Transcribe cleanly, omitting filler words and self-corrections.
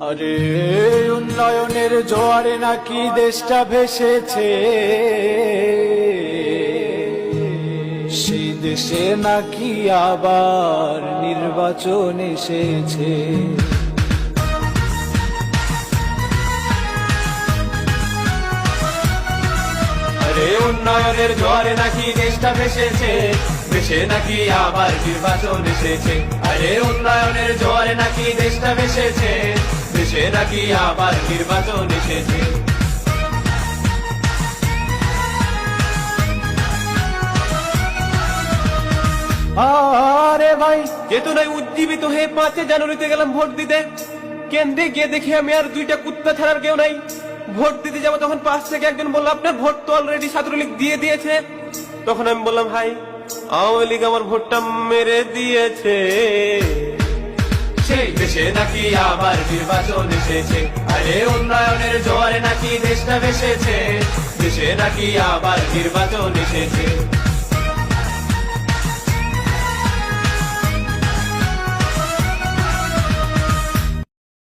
আরে উন্নয়নের জোয়ারে নাকি দেশটা ভেসেছে, সেই দেশে নাকি আবার নির্বাচন এসেছে। আরে উন্নয়নের জোয়ারে নাকি দেশটা ভেসেছে, দেশে নাকি আবার নির্বাচন এসেছে। আরে উন্নয়নের জোয়ারে নাকি দেশটা ভেসেছে, দেশে নাকি আবার নির্বাচন এসেছে। আরে ভাই চেতনায় উজ্জীবিত হয়ে 5 জানুয়ারিতে গেলাম ভোট দিতে। কেন্দ্রে গিয়ে দেখি আমি আর 2টা কুত্তা ছাড়ার কেউ নাই। ভোট দিতে যাবো তখন পাশ থেকে একজন বলল, আপনার ভোট তো অলরেডি ছাত্রলীগ দিয়ে দিয়েছে। তখন আমি বললাম, ভাই আওয়ামী লীগ আমার ভোটটা মেরে দিয়েছে। সেই দেশে নাকি আবার নির্বাচন এসেছে। আরে উন্নয়নের জোয়ারে নাকি দেশটা ভেসেছে, দেশে নাকি আবার নির্বাচন এসেছে।